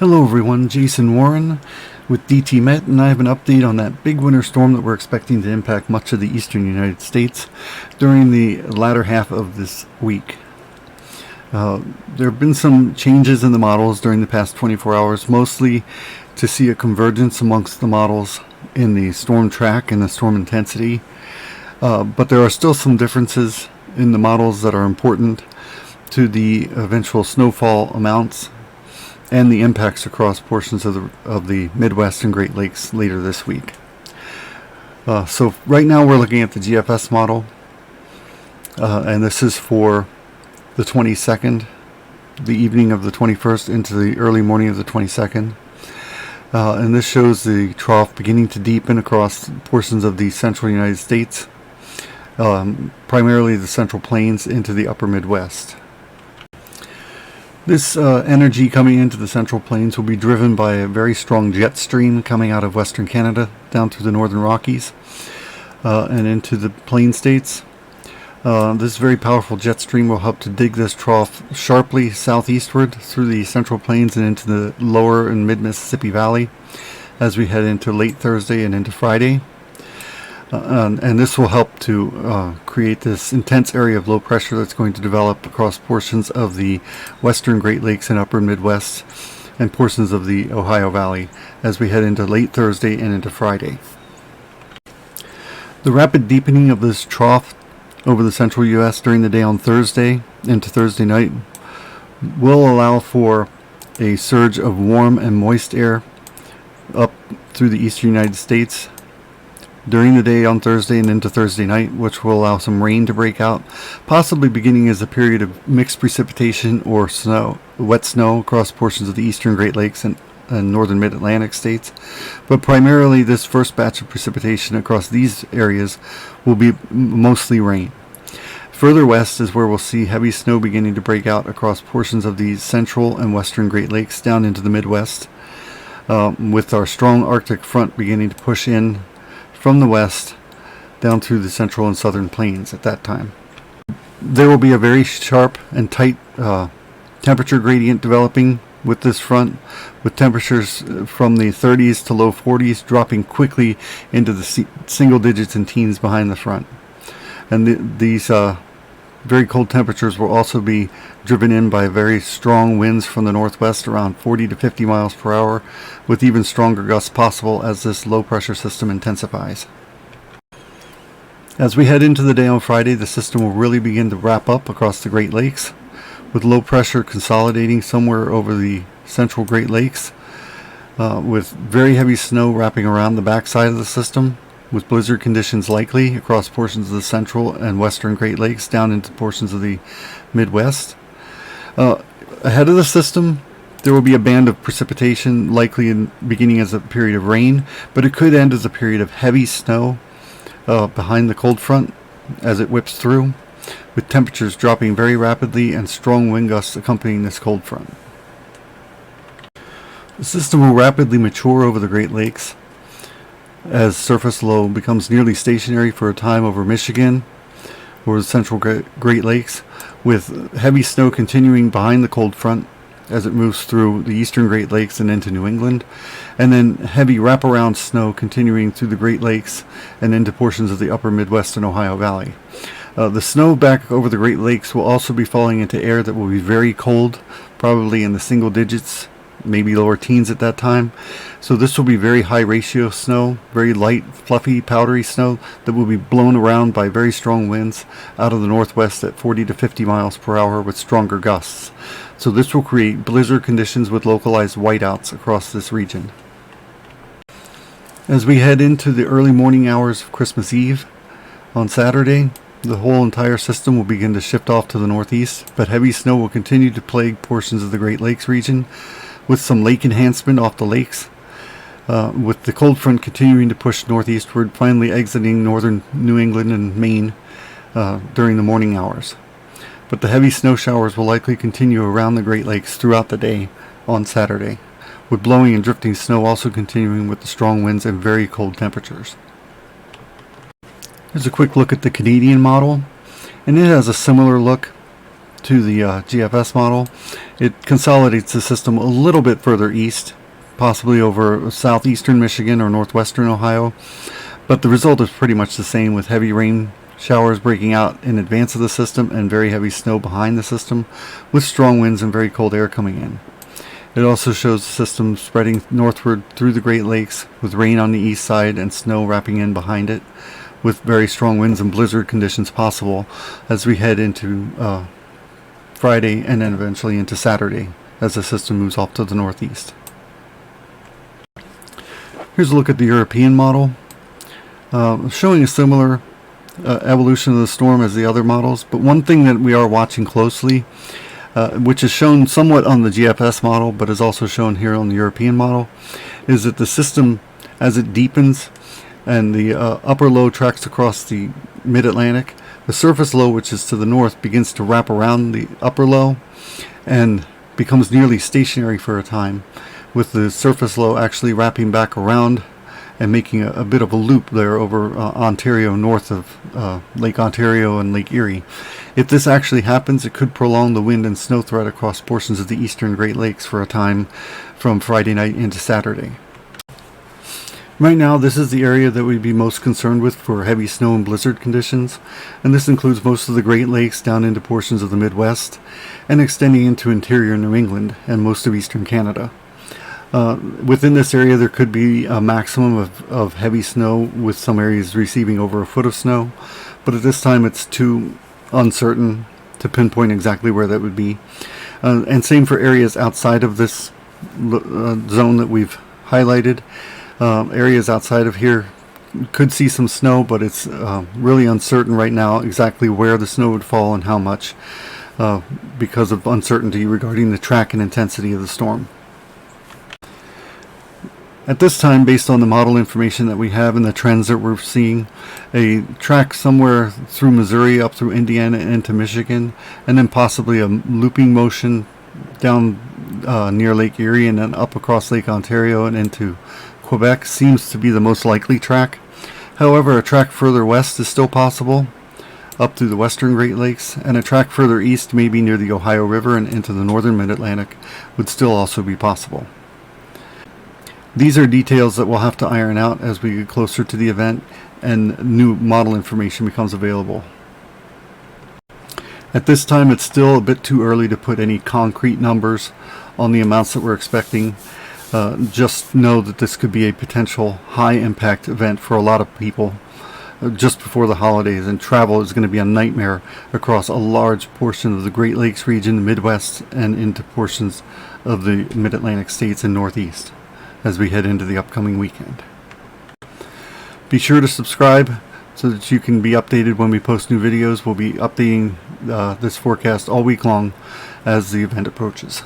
Hello everyone, Jason Warren with DT Met, and I have an update on that big winter storm that we're expecting to impact much of the eastern United States during the latter half of this week. There have been some changes in the models during the past 24 hours, mostly to see a convergence amongst the models in the storm track and the storm intensity. But there are still some differences in the models that are important to the eventual snowfall amounts and the impacts across portions of the Midwest and Great Lakes later this week. So right now we're looking at the GFS model, and this is for the 22nd, the evening of the 21st into the early morning of the 22nd. And this shows the trough beginning to deepen across portions of the central United States, primarily the Central Plains into the upper Midwest. This energy coming into the Central Plains will be driven by a very strong jet stream coming out of Western Canada down through the Northern Rockies and into the Plain States. This very powerful jet stream will help to dig this trough sharply southeastward through the Central Plains and into the lower and mid-Mississippi Valley as we head into late Thursday and into Friday. And this will help to create this intense area of low pressure that's going to develop across portions of the western Great Lakes and upper Midwest and portions of the Ohio Valley as we head into late Thursday and into Friday. The rapid deepening of this trough over the central U.S. during the day on Thursday into Thursday night will allow for a surge of warm and moist air up through the eastern United States during the day on Thursday and into Thursday night, which will allow some rain to break out, possibly beginning as a period of mixed precipitation or snow, wet snow across portions of the eastern Great Lakes and northern mid-Atlantic states. But primarily this first batch of precipitation across these areas will be mostly rain. Further west is where we'll see heavy snow beginning to break out across portions of the central and western Great Lakes down into the Midwest, with our strong Arctic front beginning to push in from the west down through the central and southern plains at that time. There will be a very sharp and tight temperature gradient developing with this front, with temperatures from the 30s to low 40s dropping quickly into the single digits and teens behind the front. And these very cold temperatures will also be driven in by very strong winds from the northwest around 40 to 50 miles per hour, with even stronger gusts possible as this low pressure system intensifies. As we head into the day on Friday, the system will really begin to wrap up across the Great Lakes, with low pressure consolidating somewhere over the central Great Lakes, with very heavy snow wrapping around the backside of the system, with blizzard conditions likely across portions of the central and western Great Lakes down into portions of the Midwest. Ahead of the system, there will be a band of precipitation, likely beginning as a period of rain, but it could end as a period of heavy snow behind the cold front as it whips through, with temperatures dropping very rapidly and strong wind gusts accompanying this cold front. The system will rapidly mature over the Great Lakes as surface low becomes nearly stationary for a time over Michigan or the central Great Lakes, with heavy snow continuing behind the cold front as it moves through the eastern Great Lakes and into New England, and then heavy wraparound snow continuing through the Great Lakes and into portions of the upper Midwest and Ohio Valley. The snow back over the Great Lakes will also be falling into air that will be very cold, probably in the single digits, maybe lower teens at that time. So this will be very high ratio snow, very light, fluffy, powdery snow that will be blown around by very strong winds out of the northwest at 40 to 50 miles per hour with stronger gusts. So this will create blizzard conditions with localized whiteouts across this region. As we head into the early morning hours of Christmas Eve on Saturday, the whole entire system will begin to shift off to the northeast, but heavy snow will continue to plague portions of the Great Lakes region, with some lake enhancement off the lakes, with the cold front continuing to push northeastward, finally exiting northern New England and Maine during the morning hours. But the heavy snow showers will likely continue around the Great Lakes throughout the day on Saturday, with blowing and drifting snow also continuing with the strong winds and very cold temperatures. Here's a quick look at the Canadian model, and it has a similar look to the GFS model. It consolidates the system a little bit further east, possibly over southeastern Michigan or northwestern Ohio, but the result is pretty much the same, with heavy rain showers breaking out in advance of the system and very heavy snow behind the system, with strong winds and very cold air coming in. It also shows the system spreading northward through the Great Lakes, with rain on the east side and snow wrapping in behind it, with very strong winds and blizzard conditions possible as we head into Friday and then eventually into Saturday as the system moves off to the northeast. Here's a look at the European model, showing a similar evolution of the storm as the other models, but one thing that we are watching closely, which is shown somewhat on the GFS model but is also shown here on the European model, is that the system, as it deepens and the upper low tracks across the mid-Atlantic, the surface low, which is to the north, begins to wrap around the upper low and becomes nearly stationary for a time, with the surface low actually wrapping back around and making a bit of a loop there over Ontario, north of Lake Ontario and Lake Erie. If this actually happens, it could prolong the wind and snow threat across portions of the eastern Great Lakes for a time from Friday night into Saturday. Right now, this is the area that we'd be most concerned with for heavy snow and blizzard conditions, and this includes most of the Great Lakes down into portions of the Midwest and extending into interior New England and most of eastern Canada. Within this area, there could be a maximum of heavy snow, with some areas receiving over a foot of snow, but at this time it's too uncertain to pinpoint exactly where that would be. And same for areas outside of this zone that we've highlighted. Areas outside of here could see some snow, but it's really uncertain right now exactly where the snow would fall and how much, because of uncertainty regarding the track and intensity of the storm. At this time, based on the model information that we have and the trends that we're seeing, a track somewhere through Missouri up through Indiana and into Michigan, and then possibly a looping motion down near Lake Erie and then up across Lake Ontario and into Quebec seems to be the most likely track. However, a track further west is still possible, up through the western Great Lakes, and a track further east, maybe near the Ohio River and into the northern Mid-Atlantic, would still also be possible. These are details that we'll have to iron out as we get closer to the event and new model information becomes available. At this time, it's still a bit too early to put any concrete numbers on the amounts that we're expecting. Just know that this could be a potential high impact event for a lot of people just before the holidays, and travel is going to be a nightmare across a large portion of the Great Lakes region, the Midwest, and into portions of the Mid-Atlantic states and Northeast as we head into the upcoming weekend. Be sure to subscribe so that you can be updated when we post new videos. We'll be updating this forecast all week long as the event approaches.